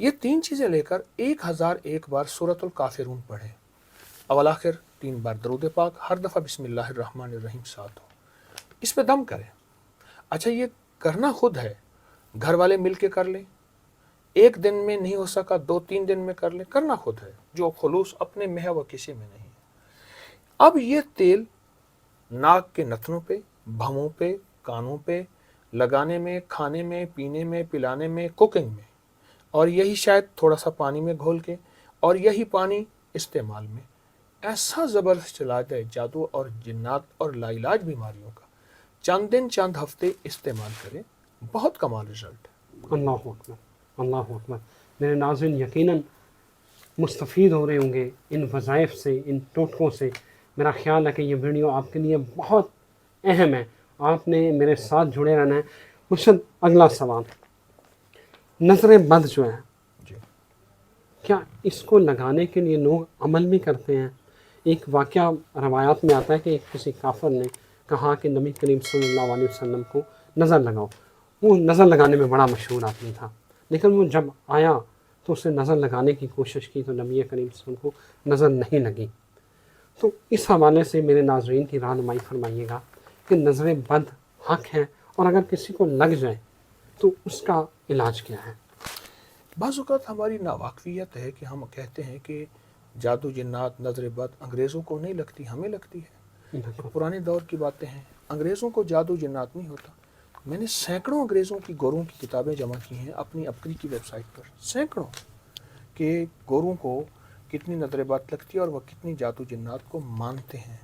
یہ 3 چیزیں لے کر 1001 بار سورۃ الکافرون پڑھیں، اول آخر 3 بار درود پاک، ہر دفعہ بسم اللہ الرحمن الرحیم ساتھ ہو، اس پہ دم کریں۔ اچھا یہ کرنا خود ہے، گھر والے مل کے کر لیں، ایک دن میں نہیں ہو سکا 2-3 دن میں کر لیں، کرنا خود ہے، جو خلوص اپنے میں ہے وہ کسی میں نہیں ہے۔ اب یہ تیل ناک کے نتنوں پہ، بھووں پہ، کانوں پہ لگانے میں، کھانے میں، پینے میں، پلانے میں، کوکنگ میں، اور یہی شاید تھوڑا سا پانی میں گھول کے، اور یہی پانی استعمال میں، ایسا زبردست علاج ہے جادو اور جنات اور لا علاج بیماریوں کا۔ چند دن چند ہفتے استعمال کریں، بہت کمال رزلٹ ہے۔ اللہ اکبر، اللہ اکبر۔ میرے ناظرین یقیناً مستفید ہو رہے ہوں گے ان وظائف سے، ان ٹوٹکوں سے۔ میرا خیال ہے کہ یہ ویڈیو آپ کے لیے بہت اہم ہے، آپ نے میرے ساتھ جڑے رہنا ہے۔ مرشد اگلا سوال، نظر بد جو ہے، جی کیا اس کو لگانے کے لیے لوگ عمل بھی کرتے ہیں؟ ایک واقعہ روایات میں آتا ہے کہ کسی کافر نے کہا کہ نبی کریم صلی اللہ علیہ وسلم کو نظر لگاؤ۔ وہ نظر لگانے میں بڑا مشہور آدمی تھا، لیکن وہ جب آیا تو اسے نظر لگانے کی کوشش کی تو نبی کریم صلی اللہ علیہ وسلم کو نظر نہیں لگی۔ تو اس حوالے سے میرے ناظرین کی رہنمائی فرمائیے گا کہ نظر بد حق ہے، اور اگر کسی کو لگ جائے تو اس کا علاج کیا ہے؟ بعض اوقات ہماری ناواقفیت ہے کہ ہم کہتے ہیں کہ جادو جنات نظر بد انگریزوں کو نہیں لگتی، ہمیں لگتی ہے۔ بالکل۔ پرانے دور کی باتیں ہیں، انگریزوں کو جادو جنات نہیں ہوتا۔ میں نے سینکڑوں انگریزوں کی گوروں کی کتابیں جمع کی ہیں اپنی اپنی کی ویب سائٹ پر، سینکڑوں، کہ گوروں کو کتنی نظر بد لگتی ہے اور وہ کتنی جادو جنات کو مانتے ہیں۔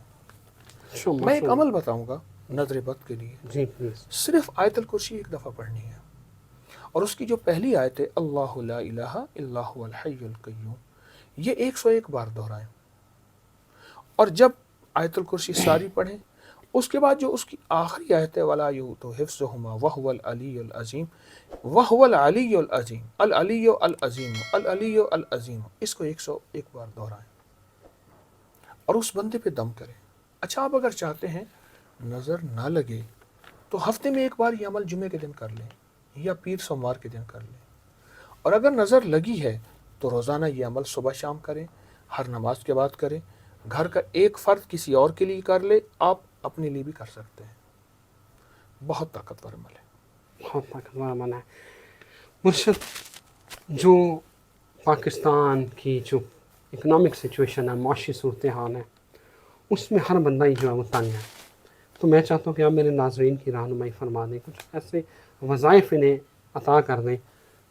میں ایک عمل بتاؤں گا نظر بد کے لیے، جی پلیز۔ صرف آیت الکرسی ایک دفعہ پڑھنی ہے، اور اس کی جو پہلی آیت ہے اللہ لا الہ الا هو الحی القیوم، یہ 101 بار دہرائیں، اور جب آیت الکرسی ساری پڑھیں اس کے بعد جو اس کی آخری آیت ہے ولا یؤتو حفظہما وہو العلی العظیم، وہو العلی العظیم، العلی العظیم، العلی العظیم، اس کو 101 بار دہرائیں اور اس بندے پہ دم کریں۔ اچھا آپ اگر چاہتے ہیں نظر نہ لگے تو ہفتے میں ایک بار یہ عمل جمعے کے دن کر لیں یا پیر سوموار کے دن کر لیں، اور اگر نظر لگی ہے تو روزانہ یہ عمل صبح شام کریں، ہر نماز کے بعد کریں، گھر کا ایک فرد کسی اور کے لیے کر لے، آپ اپنے لیے بھی کر سکتے ہیں، بہت طاقتور عمل ہے۔ بہت طاقتور عمل ہے۔ مرشد، جو پاکستان کی جو اکنامک سچویشن ہے، معاشی صورتحال ہے، اس میں ہر بندہ ہی جو ہے وہ تنگ ہے، تو میں چاہتا ہوں کہ آپ میرے ناظرین کی رہنمائی فرما دیں، کچھ ایسے وظائف انہیں عطا کر دیں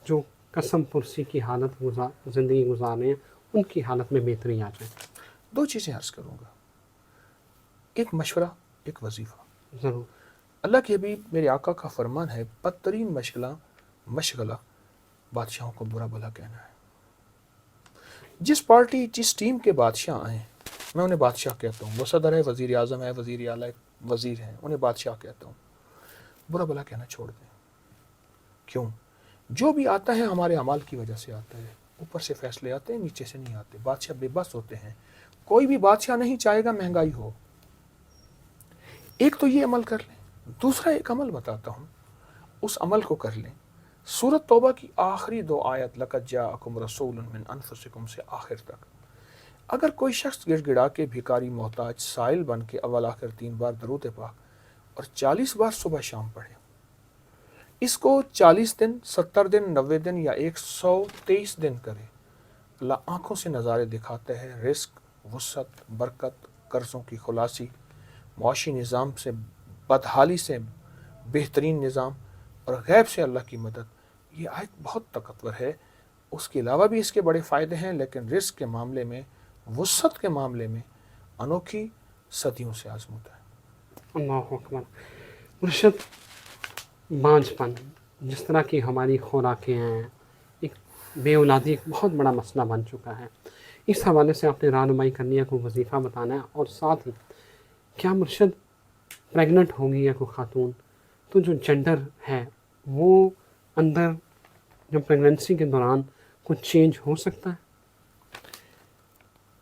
جو قسم پرسی کی حالت زندگی گزار رہے ہیں، ان کی حالت میں بہتری آ جائے۔ 2 چیزیں عرض کروں گا، ایک مشورہ، ایک وظیفہ۔ ضرور۔ اللہ کے حبیب میرے آقا کا فرمان ہے بدترین مشغلہ بادشاہوں کو برا بھلا کہنا ہے۔ جس پارٹی جس ٹیم کے بادشاہ آئیں میں انہیں بادشاہ کہتا ہوں، وہ صدر ہے، وزیر اعظم ہے، وزیر اعلیٰ وزیر ہیں، انہیں بادشاہ کہتا ہوں۔ برا بھلا کہنا چھوڑ دیں۔ کیوں؟ جو بھی آتا ہے ہمارے اعمال کی وجہ سے آتا ہے، اوپر سے فیصلے آتے ہیں، نیچے سے نہیں آتے۔ بادشاہ بے بس ہوتے ہیں، کوئی بھی بادشاہ نہیں چاہے گا مہنگائی ہو۔ ایک تو یہ عمل کر لیں، دوسرا ایک عمل بتاتا ہوں، اس عمل کو کر لیں۔ سورۃ توبہ کی آخری 2 آیت لقد جاءکم رسول من انفسکم سے آخر تک، اگر کوئی شخص گڑ گڑا کے بھکاری محتاج سائل بن کے اول آخر 3 بار درود پاک اور 40 بار صبح شام پڑھے، اس کو 40 دن، 70 دن، 90 دن یا 123 دن کرے، اللہ آنکھوں سے نظارے دکھاتے ہیں، رزق، وسعت، برکت، قرضوں کی خلاصی، معاشی نظام سے بدحالی سے بہترین نظام، اور غیب سے اللہ کی مدد۔ یہ آیت بہت طاقتور ہے۔ اس کے علاوہ بھی اس کے بڑے فائدے ہیں، لیکن رزق کے معاملے میں، وسعت کے معاملے میں انوکھی، صدیوں سے آزمودہ ہے۔ اللہ اکبر۔ مرشد، بانجھ پن جس طرح کی ہماری خوراکیں ہیں، ایک بے اولادی ایک بہت بڑا مسئلہ بن چکا ہے، اس حوالے سے آپ نے رہنمائی کرنی ہے، کوئی وظیفہ بتانا ہے، اور ساتھ ہی کیا مرشد پریگننٹ ہوگی یا کوئی خاتون تو جو جنڈر ہے وہ اندر جو پریگننسی کے دوران کچھ چینج ہو سکتا ہے؟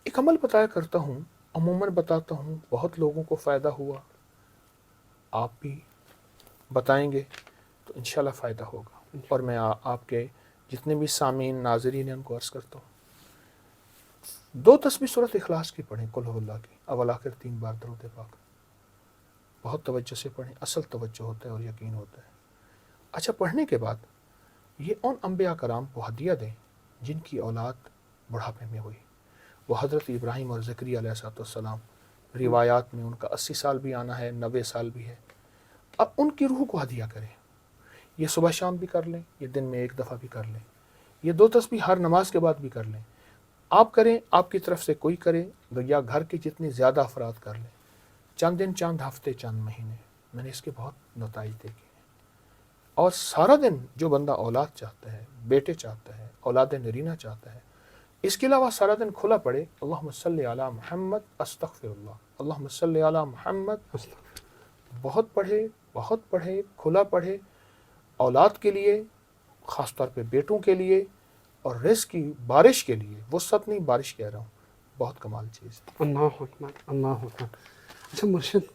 ایک عمل بتایا کرتا ہوں، عموماً بتاتا ہوں، بہت لوگوں کو فائدہ ہوا، آپ بھی بتائیں گے تو انشاءاللہ فائدہ ہوگا، اور میں آپ کے جتنے بھی سامعین ناظرین ہیں ان کو عرض کرتا ہوں 2 تسبیح سورۃ اخلاص کی پڑھیں، قل هو اللہ کی، اول آخر 3 بار درود پاک، بہت توجہ سے پڑھیں، اصل توجہ ہوتا ہے اور یقین ہوتا ہے۔ اچھا، پڑھنے کے بعد یہ ان انبیاء کرام کو ہدیہ دیں جن کی اولاد بڑھاپے میں ہوئی۔ وہ حضرت ابراہیم اور زکریا علیہ السلام، روایات میں ان کا 80 سال بھی آنا ہے، 90 سال بھی ہے۔ اب ان کی روح کو ہدیہ کریں، یہ صبح شام بھی کر لیں، یہ دن میں 1 دفعہ بھی کر لیں، یہ 2 تسبیح ہر نماز کے بعد بھی کر لیں۔ آپ کریں، آپ کی طرف سے کوئی کرے، یا گھر کے جتنے زیادہ افراد کر لیں، چند دن، چند ہفتے، چند مہینے، میں نے اس کے بہت نتائج دیکھے ہیں۔ اور سارا دن جو بندہ اولاد چاہتا ہے، بیٹے چاہتا ہے، اولاد نرینہ چاہتا ہے، اس کے علاوہ سارا دن کھلا پڑے اللہم صلی علی محمد استغفر اللہ، اللہم صلی علی محمد، بہت پڑھے، بہت پڑھے، کھلا پڑھے، اولاد کے لیے، خاص طور پہ بیٹوں کے لیے، اور رزق کی بارش کے لیے، وسعت نہیں بارش کہہ رہا ہوں، بہت کمال چیز ہے۔ اللہ اکبر، اللہ اکبر۔ اچھا مرشد،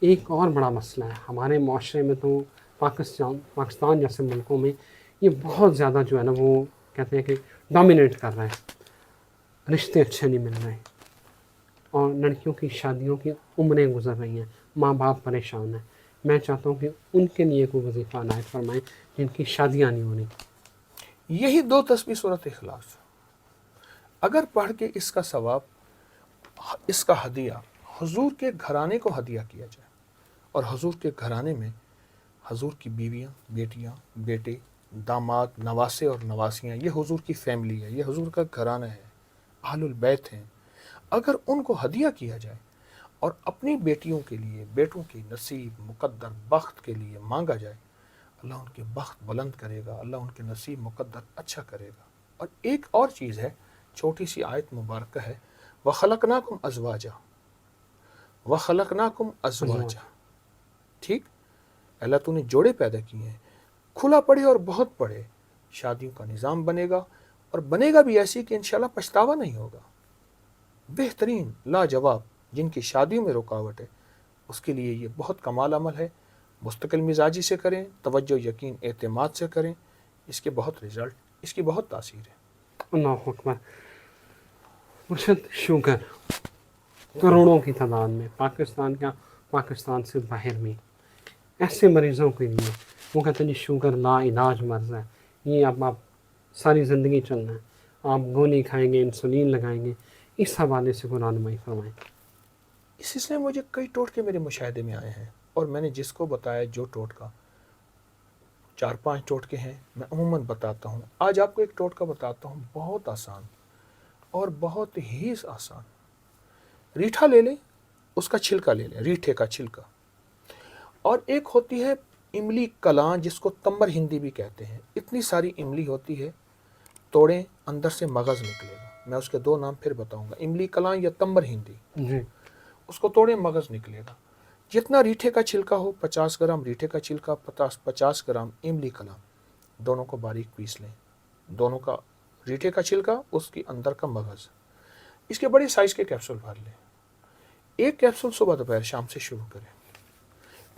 ایک اور بڑا مسئلہ ہے ہمارے معاشرے میں، تو پاکستان جیسے ملکوں میں یہ بہت زیادہ جو ہے نا، وہ کہتے ہیں کہ ڈومینیٹ کر رہا ہے، رشتے اچھے نہیں مل رہے، اور لڑکیوں کی شادیوں کی عمریں گزر رہی ہیں، ماں باپ پریشان ہیں۔ میں چاہتا ہوں کہ ان کے لیے کوئی وظیفہ عنایت فرمائیں جن کی شادیاں نہیں ہو رہی۔ یہی 2 تسبیح سورۃ اخلاص اگر پڑھ کے اس کا ثواب، اس کا ہدیہ حضور کے گھرانے کو ہدیہ کیا جائے، اور حضور کے گھرانے میں حضور کی بیویاں، بیٹیاں، بیٹے، داماد، نواسے اور نواسیاں، یہ حضور کی فیملی ہے، یہ حضور کا گھرانہ ہے، اہل البیت ہیں، اگر ان کو ہدیہ کیا جائے اور اپنی بیٹیوں کے لیے، بیٹوں کی نصیب، مقدر، بخت کے لیے مانگا جائے، اللہ ان کے بخت بلند کرے گا، اللہ ان کے نصیب مقدر اچھا کرے گا۔ اور ایک اور چیز ہے، چھوٹی سی آیت مبارکہ ہے، وَخَلَقْنَاكُمْ أَزْوَاجًا، وَخَلَقْنَاكُمْ أَزْوَاجًا، ٹھیک؟ اللہ تو نے جوڑے پیدا کیے ہیں۔ کھلا پڑے اور بہت پڑے، شادیوں کا نظام بنے گا، اور بنے گا بھی ایسی کہ انشاءاللہ پچھتاوا نہیں ہوگا۔ بہترین، لاجواب، جن کی شادیوں میں رکاوٹ ہے، اس کے لیے یہ بہت کمال عمل ہے۔ مستقل مزاجی سے کریں، توجہ، یقین، اعتماد سے کریں، اس کے بہت رزلٹ، اس کی بہت تاثیر ہے۔ اللہ اکبر۔ مرشد، شوگر کروڑوں کی تعداد میں پاکستان سے باہر میں ایسے مریضوں کے لیے، وہ کہتے ہیں جی شوگر لا علاج مرض ہے، یہ اب آپ ساری زندگی چلنا ہے، آپ گولی کھائیں گے، انسولین لگائیں گے، اس حوالے سے کوئی رہنمائی فرمائیں۔ اس سلسلے میں مجھے کئی ٹوٹکے میرے مشاہدے میں آئے ہیں، اور میں نے جس کو بتایا، جو ٹوٹکا، 4-5 ٹوٹکے ہیں، میں عموماً بتاتا ہوں۔ آج آپ کو ایک ٹوٹکا بتاتا ہوں، بہت آسان اور بہت ہی آسان۔ ریٹھا لے لیں، اس کا چھلکا لے لیں، ریٹھے کا چھلکا، اور ایک ہوتی ہے املی کلاں، جس کو تمبر ہندی بھی کہتے ہیں۔ اتنی ساری املی ہوتی ہے، توڑیں، اندر سے مغز نکلے گا، میں اس کے 2 نام پھر بتاؤں گا، املی کلاں یا تمبر ہندی۔ جی، اس کو توڑیں، مغز نکلے گا۔ جتنا ریٹھے کا چھلکا ہو، 50 گرام ریٹھے کا چھلکا، 50 گرام املی کلاں، دونوں کو باریک پیس لیں، دونوں کا ریٹھے کا چھلکا، اس کی اندر کا مغز، اس کے بڑے سائز کے کیپسول بھر لیں۔ 1 کیپسول صبح دوپہر شام سے شروع کریں،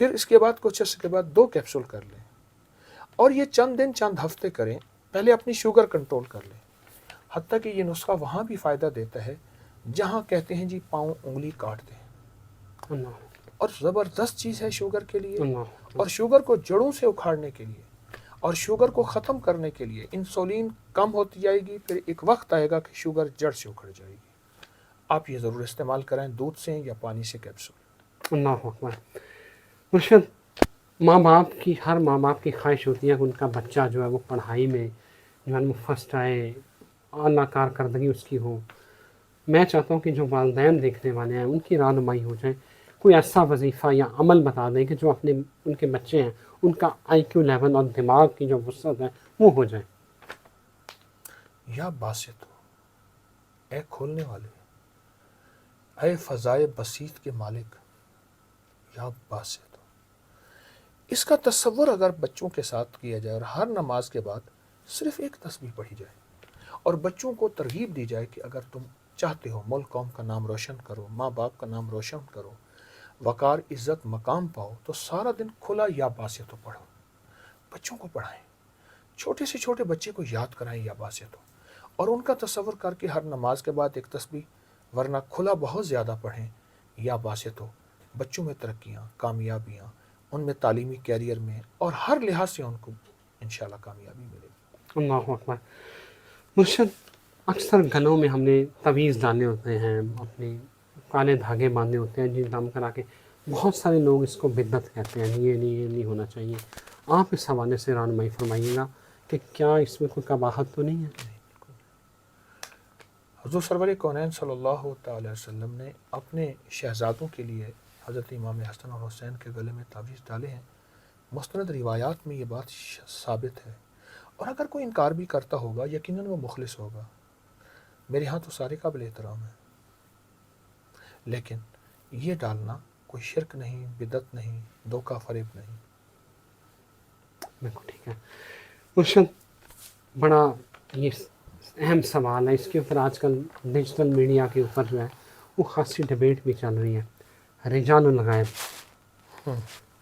پھر اس کے بعد کچھ عرصے کے بعد 2 کیپسول کر لیں، اور یہ چند دن، چند ہفتے کریں۔ پہلے اپنی شوگر کنٹرول کر لیں، حتیٰ کہ یہ نسخہ وہاں بھی فائدہ دیتا ہے جہاں کہتے ہیں جی پاؤں انگلی کاٹ دیں، اللہ اور زبردست چیز ہے شوگر کے لیے، اللہ اور شوگر کو جڑوں سے اکھاڑنے کے لیے، اور شوگر کو ختم کرنے کے لیے انسولین کم ہوتی جائے گی، پھر ایک وقت آئے گا کہ شوگر جڑ سے اکھڑ جائے گی۔ آپ یہ ضرور استعمال کریں، دودھ سے یا پانی سے کیپسول۔ اللہ اکبر۔ مرشد، ہر ماں باپ کی خواہش ہوتی ہے کہ ان کا بچہ جو ہے وہ پڑھائی میں جو ہے وہ فرسٹ آئے، اعلیٰ کارکردگی اس کی ہو۔ میں چاہتا ہوں کہ جو والدین دیکھنے والے ہیں ان کی رہنمائی ہو جائے، کوئی ایسا وظیفہ یا عمل بتا دیں کہ جو ان کے بچے ہیں ان کا آئی کیو لیول اور دماغ کی جو وسعت ہے وہ ہو جائے۔ یا باسط ہو، اے کھولنے والے، اے فضائے بسیط کے مالک، یا باسط ہو۔ اس کا تصور اگر بچوں کے ساتھ کیا جائے، اور ہر نماز کے بعد صرف 1 تسبیح پڑھی جائے، اور بچوں کو ترغیب دی جائے کہ اگر تم چاہتے ہو ملک قوم کا نام روشن کرو، ماں باپ کا نام روشن کرو، وقار، عزت، مقام پاؤ، تو سارا دن کھلا یا باسط ہو پڑھو، بچوں کو پڑھائیں۔ چھوٹے سے چھوٹے بچے کو یاد کرائیں یا باسط ہو، اور ان کا تصور کر کے ہر نماز کے بعد ایک تسبیح ورنہ کھلا بہت زیادہ پڑھیں یا باسط ہو، بچوں میں ترقیاں، کامیابیاں، ان میں تعلیمی کیریئر میں اور ہر لحاظ سے ان کو انشاءاللہ کامیابی ملے گی۔ اللہ اکبر۔ مرشد، اکثر گلوں میں ہم نے تعویذ ڈالے ہوتے ہیں، اپنے کالے دھاگے باندھے ہوتے ہیں جن دم کرا کے، بہت سارے لوگ اس کو بدعت کہتے ہیں، یہ نہیں ہونا چاہیے۔ آپ اس حوالے سے رہنمائی فرمائیے گا کہ کیا اس میں کوئی قباحت تو نہیں ہے؟ حضور سرور کونین صلی اللہ تعالی وسلم نے اپنے شہزادوں کے لیے حضرت امام حسن اور حسین کے گلے میں تعویذ ڈالے ہیں، مستند روایات میں یہ بات ثابت ہے، اور اگر کوئی انکار بھی کرتا ہوگا یقیناً وہ مخلص ہوگا۔ میرے ہاں تو سارے قابل احترام ہیں، لیکن یہ ڈالنا کوئی شرک نہیں، بدعت نہیں، دھوکہ فریب نہیں۔ بالکل ٹھیک ہے مرشد، بڑا یہ اہم سوال ہے، اس کے اوپر آج کل ڈیجیٹل میڈیا کے اوپر جو ہے وہ خاصی ڈبیٹ بھی چل رہی ہے۔ رجال الغیب،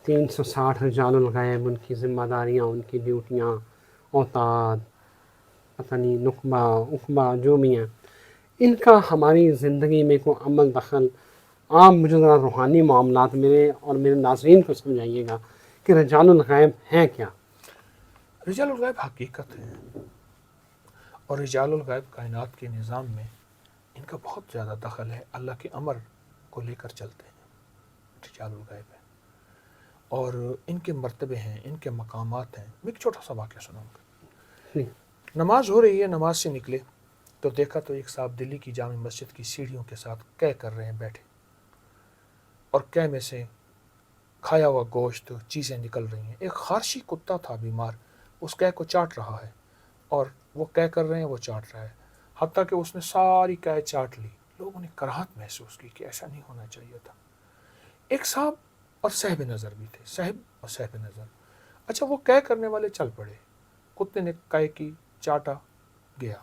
360 رجال الغیب، ان کی ذمہ داریاں، ان کی ڈیوٹیاں، اوتاد، پتہ نہیں نقبہ اقبہ جو بھی ہیں، ان کا ہماری زندگی میں کوئی عمل دخل؟ آپ مجھے ذرا روحانی معاملات میرے اور میرے ناظرین کو سمجھائیے گا کہ رجال الغیب ہیں کیا؟ رجال الغیب حقیقت ہے، اور رجال الغیب کائنات کے نظام میں ان کا بہت زیادہ دخل ہے، اللہ کے امر کو لے کر چلتے ہیں، رجال الغیب ہے، اور ان کے مرتبے ہیں، ان کے مقامات ہیں۔ میں ایک چھوٹا سا واقعہ سناؤں گا۔ نماز ہو رہی ہے، نماز سے نکلے تو دیکھا تو ایک صاحب دلی کی جامع مسجد کی سیڑھیوں کے ساتھ قے کر رہے ہیں بیٹھے، اور قے میں سے کھایا ہوا گوشت چیزیں نکل رہی ہیں۔ ایک خارشی کتا تھا بیمار، اس قے کو چاٹ رہا ہے، اور وہ قے کر رہے ہیں، وہ چاٹ رہا ہے، حتیٰ کہ اس نے ساری قے چاٹ لی۔ لوگوں نے کراہت محسوس کی کہ ایسا نہیں ہونا چاہیے تھا۔ ایک صاحب اور صاحب نظر بھی تھے، صاحب اور صاحب نظر۔ اچھا، وہ قے کرنے والے چل پڑے، کتے نے قے کی، چاٹا، گیا،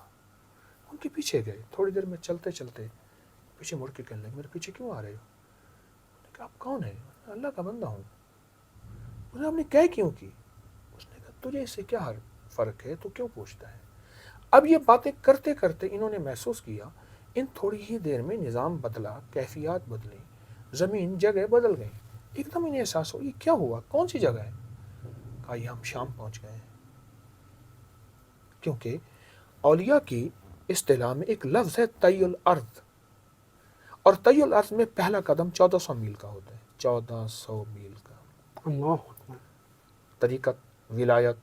ان کے پیچھے گئے۔ تھوڑی دیر میں چلتے چلتے پیچھے مڑ کے کہنے لگے، میرے پیچھے کیوں آ رہے ہو؟ انہوں نے کہا، آپ کون ہیں؟ اللہ کا بندہ ہوں۔ انہوں نے، آپ نے قے کیوں کی؟ اس نے کہا، تجھے اس سے کیا فرق ہے، تو کیوں پوچھتا ہے؟ اب یہ باتیں کرتے کرتے انہوں نے محسوس کیا ان تھوڑی ہی دیر میں نظام بدلا، کیفیات بدلی، زمین جگہ بدل گئی۔ ایک دم انہیں احساس ہو، یہ کیا ہوا، کون سی جگہ ہے؟ کہا، یہ ہم شام پہنچ گئے ہیں۔ کیونکہ اولیاء کی اصطلاح میں ایک لفظ ہے طی الارض، اور طی الارض میں پہلا قدم 1400 میل کا ہوتا ہے، 1400 میل کا۔ اللہ اکبر۔ طریقت، ولایت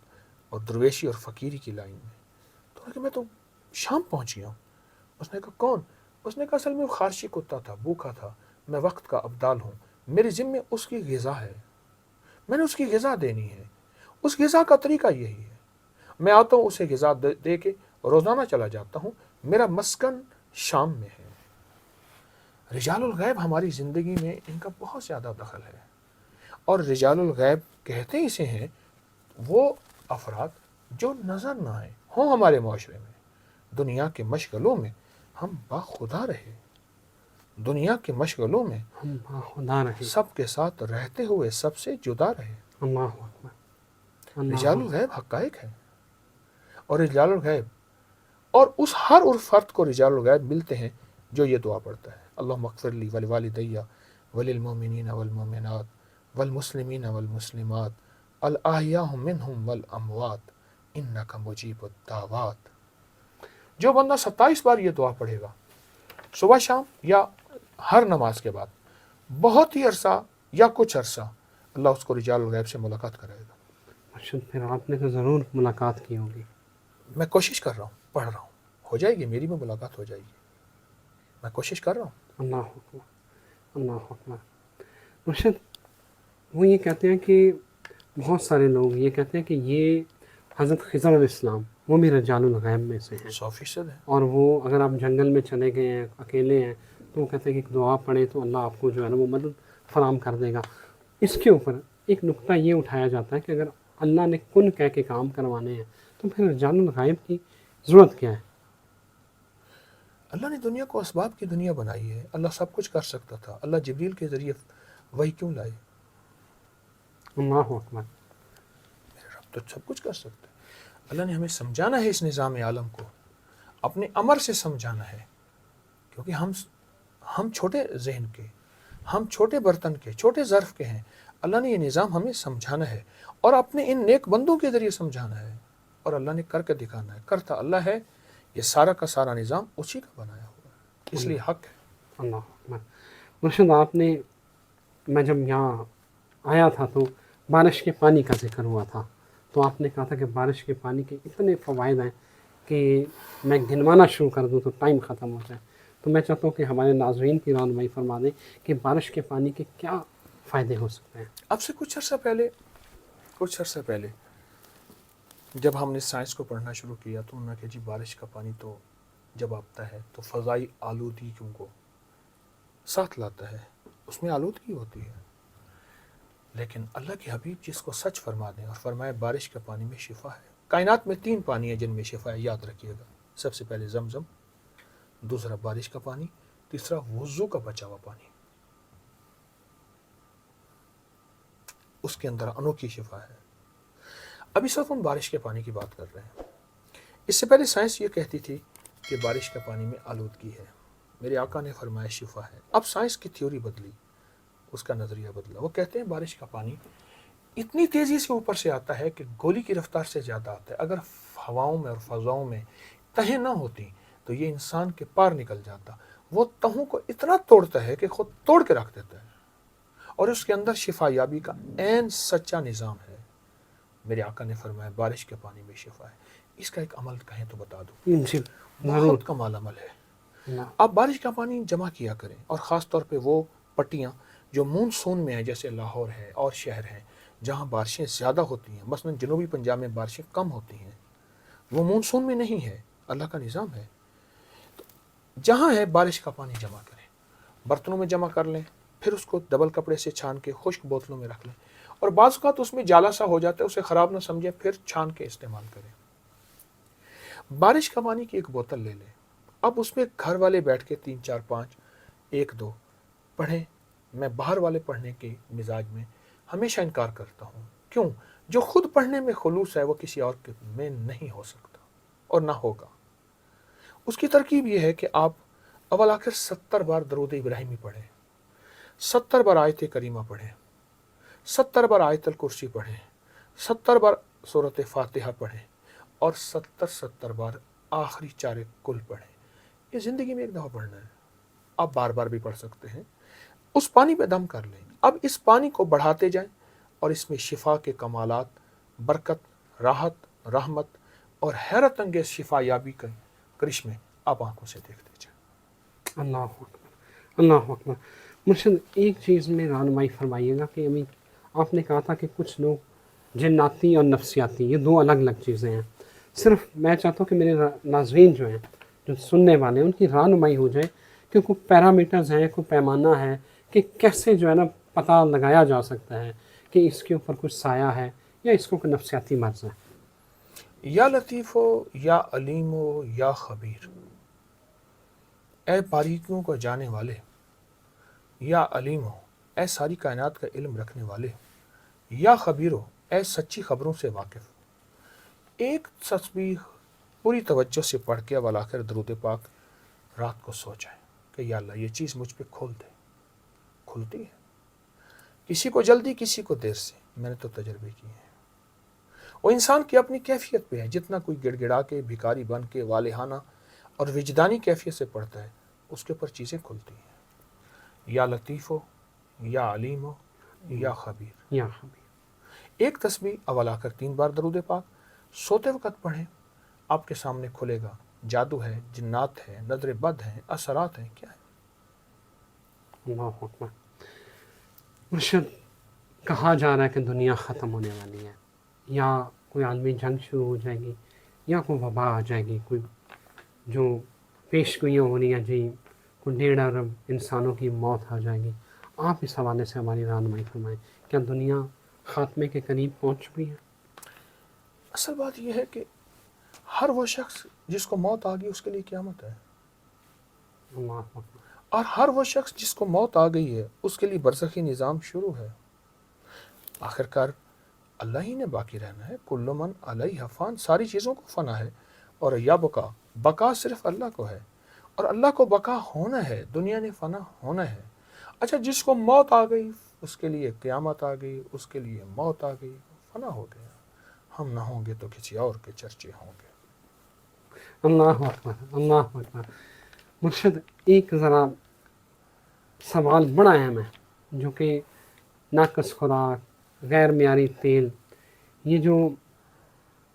اور درویشی اور فقیری کی لائن میں۔ تو میں تو شام پہنچ گیا ہوں۔ اس نے کہا، کون؟ اس نے کہا، اصل میں وہ خارشی کتا تھا، بھوکا تھا، میں وقت کا ابدال ہوں، میرے ذمے اس کی غذا ہے، میں نے اس کی غذا دینی ہے، اس غذا کا طریقہ یہی ہے، میں آتا ہوں اسے غذا دے کے روزانہ چلا جاتا ہوں، میرا مسکن شام میں ہے۔ رجال الغیب ہماری زندگی میں ان کا بہت زیادہ دخل ہے، اور رجال الغیب کہتے اسے ہیں وہ افراد جو نظر نہ آئیں، ہوں ہمارے معاشرے میں، دنیا کے مشغلوں میں ہم باخدا رہے، دنیا کے مشغلوں میں ہم خدا رہے۔ سب کے ساتھ رہتے ہوئے سب سے جدا رہے۔ اللہ اکبر۔ اللہ رجال الغیب حقائق ہے، اور رجال الغیب، اور اس ہر فرد کو رجال الغیب ملتے ہیں جو یہ دعا پڑھتا ہے، اللہم اغفر لی ولوالدی وللمؤمنین والمؤمنات والمسلمین والمسلمات الاحیاء منہم والاموات انک مجیب الدعوات۔ جو بندہ 27 بار یہ دعا پڑھے گا صبح شام یا ہر نماز کے بعد، بہت ہی عرصہ یا کچھ عرصہ، اللہ اس کو رجال الغیب سے ملاقات کرائے گا۔ مرشد، پھر آپ نے تو ضرور ملاقات کی ہوگی۔ میں کوشش کر رہا ہوں، پڑھ رہا ہوں، ہو جائے گی، میری بھی ملاقات ہو جائے گی، میں کوشش کر رہا ہوں۔ اللہ اکبر، اللہ اکبر۔ مرشد، وہ یہ کہتے ہیں کہ بہت سارے لوگ یہ کہتے ہیں کہ یہ حضرت خضر علیہ السلام وہ بھی رجال الغیب میں سے ہیں، 100% ہے۔ اور وہ اگر آپ جنگل میں چلے گئے ہیں، اکیلے ہیں، تو وہ کہتے ہیں کہ ایک دعا پڑھیں تو اللہ آپ کو جو ہے نا وہ مدد فراہم کر دے گا۔ اس کے اوپر ایک نقطہ یہ اٹھایا جاتا ہے کہ اگر اللہ نے کن کہہ کے کام کروانے ہیں تو پھر رجال الغیب کی ضرورت کیا ہے؟ اللہ نے دنیا کو اسباب کی دنیا بنائی ہے، اللہ سب کچھ کر سکتا تھا، اللہ جبریل کے ذریعے وحی کیوں لائے؟ اللہ اکبر۔ میرے رب تو سب کچھ کر سکتے ہیں۔ اللہ نے ہمیں سمجھانا ہے اس نظام عالم کو، اپنے امر سے سمجھانا ہے، کیونکہ ہم چھوٹے ذہن کے، ہم چھوٹے برتن کے، چھوٹے ظرف کے ہیں۔ اللہ نے یہ نظام ہمیں سمجھانا ہے اور اپنے ان نیک بندوں کے ذریعے سمجھانا ہے، اور اللہ نے کر کے دکھانا ہے۔ کرتا اللہ ہے، یہ سارا کا سارا نظام اسی کا بنایا ہوا ہے، اس لیے حق ہے۔ اللہ اکبر۔ مرشد آپ نے، میں جب یہاں آیا تھا تو بارش کے پانی کا ذکر ہوا تھا، تو آپ نے کہا تھا کہ بارش کے پانی کے اتنے فوائد ہیں کہ میں گنوانا شروع کر دوں تو ٹائم ختم ہو جائے۔ تو میں چاہتا ہوں کہ ہمارے ناظرین کی رہنمائی فرما دیں کہ بارش کے پانی کے کیا فائدے ہو سکتے ہیں۔ اب سے کچھ عرصہ پہلے جب ہم نے سائنس کو پڑھنا شروع کیا تو انہوں نے کہا جی بارش کا پانی تو جب آتا ہے تو فضائی آلودگیوں کو ساتھ لاتا ہے، اس میں آلودگی ہوتی ہے، لیکن اللہ کے حبیب جس کو سچ فرما دیں اور فرمائے بارش کے پانی میں شفا ہے۔ کائنات میں 3 پانی ہیں جن میں شفا ہے، یاد رکھیے گا۔ سب سے پہلے زمزم، دوسرا بارش کا پانی، تیسرا وضو کا بچا ہوا پانی، اس کے اندر انوکھی شفا ہے۔ اب اس وقت ہم بارش کے پانی کی بات کر رہے ہیں۔ اس سے پہلے سائنس یہ کہتی تھی کہ بارش کے پانی میں آلودگی ہے، میرے آقا نے فرمایا شفا ہے۔ اب سائنس کی تھیوری بدلی، اس کا نظریہ بدلا۔ وہ کہتے ہیں بارش کا پانی اتنی تیزی سے اوپر سے آتا ہے کہ گولی کی رفتار سے زیادہ آتا ہے۔ اگر ہواؤں میں اور فضاؤں میں تہیں نہ ہوتی تو یہ انسان کے پار نکل جاتا۔ وہ تہوں کو اتنا توڑتا ہے کہ خود توڑ کے رکھ دیتا ہے، اور اس کے اندر شفا یابی کا عین سچا نظام ہے۔ میرے آقا نے فرمایا بارش کے پانی میں شفا ہے۔ اس کا ایک عمل کہیں تو بتا دو، جی ضرور۔ بہت کمال عمل ہے۔ آپ بارش کا پانی جمع کیا کریں، اور خاص طور پہ وہ پٹیاں جو مونسون میں ہیں، جیسے لاہور ہے اور شہر ہیں جہاں بارشیں زیادہ ہوتی ہیں، مثلا جنوبی پنجاب میں بارشیں کم ہوتی ہیں، وہ مونسون میں نہیں ہے، اللہ کا نظام ہے۔ تو جہاں ہے بارش کا پانی جمع کریں، برتنوں میں جمع کر لیں، پھر اس کو ڈبل کپڑے سے چھان کے خشک بوتلوں میں رکھ لیں، اور بعض اوقات اس میں جالا سا ہو جاتا ہے، اسے خراب نہ سمجھیں، پھر چھان کے استعمال کریں۔ بارش کا پانی کی ایک بوتل لے لیں، اب اس میں گھر والے بیٹھ کے 3 4 5 1 2 پڑھیں۔ میں باہر والے پڑھنے کے مزاج میں ہمیشہ انکار کرتا ہوں، کیوں؟ جو خود پڑھنے میں خلوص ہے وہ کسی اور کے میں نہیں ہو سکتا اور نہ ہوگا۔ اس کی ترکیب یہ ہے کہ آپ اول آخر 70 بار درود ابراہیمی پڑھیں، 70 بار آیت کریمہ پڑھیں، 70 بار آیت الکرسی پڑھیں، 70 بار سورۃ فاتحہ پڑھیں، اور 70 بار آخری 4 کل پڑھیں۔ یہ زندگی میں ایک دفعہ پڑھنا ہے، آپ بار بار بھی پڑھ سکتے ہیں۔ اس پانی پہ دم کر لیں۔ اب اس پانی کو بڑھاتے جائیں، اور اس میں شفا کے کمالات، برکت، راحت، رحمت اور حیرت انگیز شفا یابی کے کرشمے آپ آنکھوں سے دیکھتے جائیں۔ اللہ اکبر، اللہ اکبر۔ مرشد ایک چیز میں رہنمائی فرمائیے گا کہ ابھی آپ نے کہا تھا کہ کچھ لوگ جناتی اور نفسیاتی، یہ 2 الگ الگ چیزیں ہیں۔ صرف میں چاہتا ہوں کہ میرے ناظرین جو ہیں، جو سننے والے ہیں، ان کی رہنمائی ہو جائے کہ کوئی پیرامیٹرز ہیں، کوئی پیمانہ ہے کہ کیسے جو ہے نا پتہ لگایا جا سکتا ہے کہ اس کے اوپر کچھ سایہ ہے یا اس کو کوئی نفسیاتی مرض ہے۔ یا لطیف ہو یا علیم ہو یا خبیر، اے باریکیوں کو جانے والے، یا علیم ہو اے ساری کائنات کا علم رکھنے والے، یا خبیر ہو اے سچی خبروں سے واقف۔ ایک تسبیح پوری توجہ سے پڑھ کے اول آخر درود پاک رات کو سو جائیں کہ یا اللہ یہ چیز مجھ پہ کھول دے۔ کھلتی ہے، کسی کو جلدی کسی کو دیر سے، میں نے تو تجربے کیے ہیں۔ وہ انسان کی اپنی کیفیت پہ ہے، جتنا کوئی گڑ گڑا کے، بھکاری بن کے، والہانہ اور وجدانی کیفیت سے پڑھتا ہے، اس کے اوپر چیزیں کھلتی ہیں۔ یا لطیف ہو یا علیم ہو یا خبیر۔ یا خبیر۔ ایک تسبیح اول آخر 3 بار درود پاک سوتے وقت پڑھیں، آپ کے سامنے کھلے گا۔ جادو ہے، جنات ہے، نظر بد ہیں، اثرات ہیں، کیا ہے؟ اللہ اکبر۔ مرشد کہا جا رہا ہے کہ دنیا ختم ہونے والی ہے، یا کوئی عالمی جنگ شروع ہو جائے گی، یا کوئی وبا آ جائے گی، کوئی جو پیش گوئیاں ہو رہی ہیں جی، کوئی 1.5 ارب انسانوں کی موت آ جائے گی۔ آپ اس حوالے سے ہماری رہنمائی فرمائیں، کیا دنیا خاتمے کے قریب پہنچ چکی ہے؟ اصل بات یہ ہے کہ ہر وہ شخص جس کو موت آ گئی اس کے لیے قیامت ہے، اللہ اکبر۔ اور ہر وہ شخص جس کو موت آ گئی ہے اس کے لیے برزخی نظام شروع ہے۔ آخرکار اللہ ہی نے باقی رہنا ہے. کل من علیہ فان، ساری چیزوں کو فنا ہے. اور یبقا، بقا صرف اللہ کو ہے، اور اللہ کو بقا ہونا ہے، دنیا نے فنا ہونا ہے. اچھا جس کو موت آ گئی اس کے لیے قیامت آ گئی، اس کے لیے موت آ گئی، فنا ہو گیا. ہم نہ ہوں گے تو کسی اور کے چرچے ہوں گے. اللہ اکبر، اللہ اکبر. مرشد ایک ذرا سوال بڑا اہم ہے، جو کہ ناقص خوراک، غیر معیاری تیل، یہ جو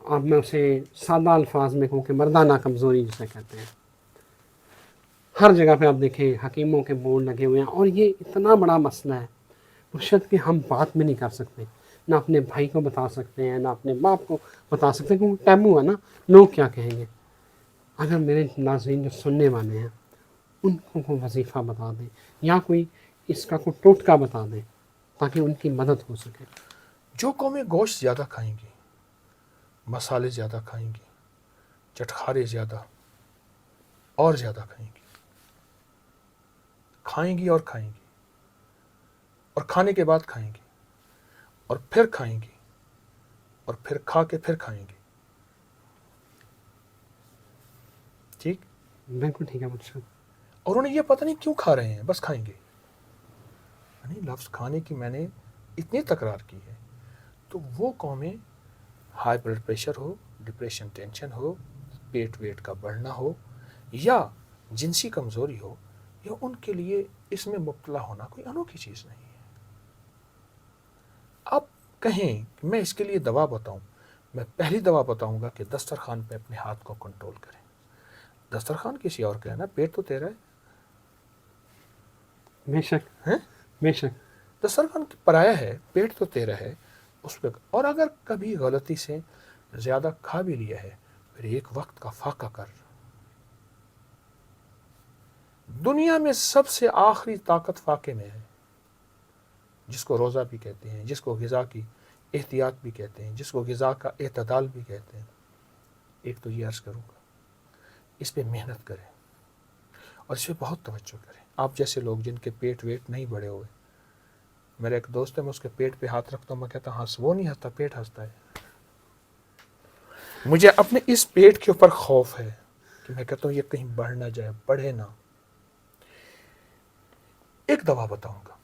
اب میں اسے سادہ الفاظ میں کہوں کہ مردانہ کمزوری جسے کہتے ہیں، ہر جگہ پہ آپ دیکھیں حکیموں کے بورڈ لگے ہوئے ہیں، اور یہ اتنا بڑا مسئلہ ہے مرشد کہ ہم بات میں نہیں کر سکتے، نہ اپنے بھائی کو بتا سکتے ہیں، نہ اپنے باپ کو بتا سکتے ہیں، کیونکہ ٹیبو ہے نا، لوگ کیا کہیں گے. اگر میرے ناظرین جو سننے والے ہیں ان کو کوئی وظیفہ بتا دیں، یا کوئی اس کا کوئی ٹوٹکا بتا دیں تاکہ ان کی مدد ہو سکے. جو قومیں گوشت زیادہ کھائیں گی، مسالے زیادہ کھائیں گی، چٹخارے زیادہ اور زیادہ کھائیں گی، کھائیں گی اور کھائیں گی، اور کھانے کے بعد کھائیں گی، اور پھر کھائیں گی، اور پھر کھا کے پھر کھائیں گی. ٹھیک. بالکل ٹھیک ہے مرشد. اور انہیں یہ پتہ نہیں کیوں کھا رہے ہیں، بس کھائیں گے. یعنی لفظ کھانے کی میں نے اتنی تکرار کی ہے. تو وہ قومیں ہائی بلڈ پریشر ہو، ڈپریشن، ٹینشن ہو، پیٹ ویٹ کا بڑھنا ہو، یا جنسی کمزوری ہو، یا ان کے لیے اس میں مبتلا ہونا کوئی انوکھی چیز نہیں ہے. اب کہیں کہ میں اس کے لیے دوا بتاؤں، میں پہلی دوا بتاؤں گا کہ دسترخوان پہ اپنے ہاتھ کو کنٹرول کریں. دسترخوان کسی اور کا ہے نا، پیٹ تو تیرا ہے. بے شک، بے شک. دسترخوان پرایا ہے، پیٹ تو تیرا ہے اس پہ. اور اگر کبھی غلطی سے زیادہ کھا بھی لیا ہے، پھر ایک وقت کا فاقہ کر. دنیا میں سب سے آخری طاقت فاقے میں ہے، جس کو روزہ بھی کہتے ہیں، جس کو غذا کی احتیاط بھی کہتے ہیں، جس کو غذا کا اعتدال بھی کہتے ہیں. ایک تو یہ عرض کروں گا، اس پہ محنت کریں اور اس پہ بہت توجہ کریں. آپ جیسے لوگ جن کے پیٹ ویٹ نہیں بڑھے ہوئے، میرا ایک دوست ہے، میں اس کے پیٹ پہ ہاتھ رکھتا ہوں، میں کہتا ہوں ہنس، وہ نہیں ہنستا، پیٹ ہنستا ہے. مجھے اپنے اس پیٹ کے اوپر خوف ہے کہ میں کہتا ہوں یہ کہیں بڑھ نہ جائے، بڑھے نہ. ایک دوا بتاؤں گا،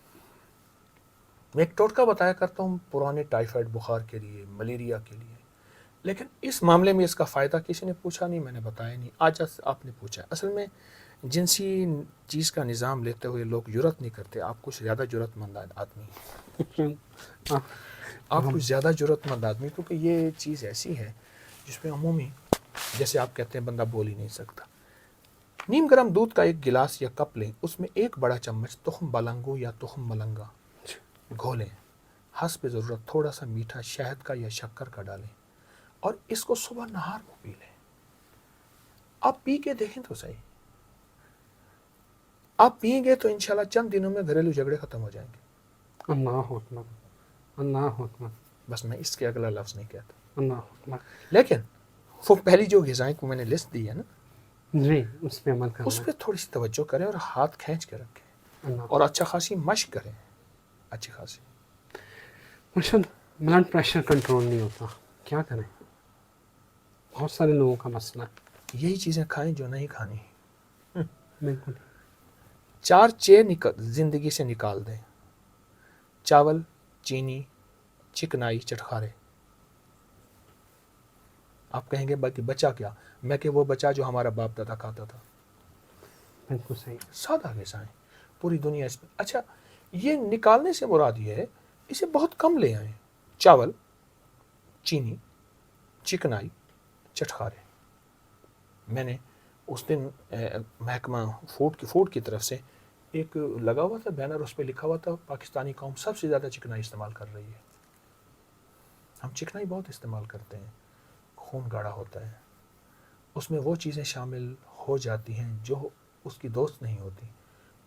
میں ایک ٹوٹکا بتایا کرتا ہوں پرانے ٹائیفائڈ بخار کے لیے، ملیریا کے لیے، لیکن اس معاملے میں اس کا فائدہ کسی نے پوچھا نہیں، میں نے بتایا نہیں. آج آپ نے پوچھا. اصل میں جنسی چیز کا نظام لیتے ہوئے لوگ جرت نہیں کرتے. آپ کچھ زیادہ جرت مند آدمی ہیں، آپ کچھ زیادہ جرت مند آدمی، کیونکہ یہ چیز ایسی ہے جس پہ عمومی، جیسے آپ کہتے ہیں، بندہ بول ہی نہیں سکتا. نیم گرم دودھ کا ایک گلاس یا کپ لیں، اس میں 1 بڑا چمچ تخم بلنگو یا تخم ملنگا گھولیں. حسب ضرورت تھوڑا سا میٹھا شہد کا یا شکر کا ڈالیں، اور اس کو صبح نہار کو پی لیں. آپ پی کے دیکھیں تو صحیح. آپ پئیں گے تو انشاءاللہ چند دنوں میں گھریلو جھگڑے ختم ہو جائیں گے. اللہ اکبر، اللہ اکبر. بس میں اس کے اگلا لفظ نہیں کہتا. اللہ اکبر. لیکن وہ پہلی جو غذائیں کو میں نے لسٹ دی ہے نا، جی اس پہ عمل کرنا اس پہ تھوڑی سی توجہ کریں اور ہاتھ کھینچ کے رکھیں، اللہ. اور اچھا خاصی مشق کریں، اچھی خاصی. مرشد بلڈ پریشر کنٹرول نہیں ہوتا، کیا کریں؟ بہت سارے لوگوں کا مسئلہ ہے. یہی چیزیں کھائیں جو نہیں کھانی. بالکل. 4 چے زندگی سے نکال دیں: چاول، چینی، چکنائی، چٹخارے. آپ کہیں گے باقی بچا کیا؟ میں کہ وہ بچا جو ہمارا باپ دادا کھاتا تھا. بالکل صحیح. سادہ غذائیں پوری دنیا اس میں. اچھا یہ نکالنے سے مراد یہ ہے اسے بہت کم لے آئیں: چاول، چینی، چکنائی، چٹخارے. میں نے اس دن محکمہ فوڈ کی طرف سے ایک لگا ہوا تھا بینر، اس پہ لکھا ہوا تھا پاکستانی قوم سب سے زیادہ چکنائی استعمال کر رہی ہے. ہم چکنائی بہت استعمال کرتے ہیں، خون گاڑھا ہوتا ہے، اس میں وہ چیزیں شامل ہو جاتی ہیں جو اس کی دوست نہیں ہوتی.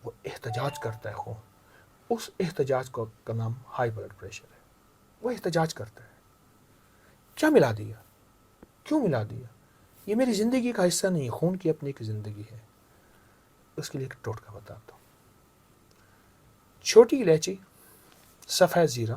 وہ احتجاج کرتا ہے خون، اس احتجاج کا نام ہائی بلڈ پریشر ہے. وہ احتجاج کرتا ہے. کیا ملا دیا؟ کیوں ملا دیا؟ یہ میری زندگی کا حصہ نہیں، خون کی اپنی ایک زندگی ہے. اس کے لیے ایک ٹوٹکا بتاتا ہوں: چھوٹی الائچی، سفید زیرہ،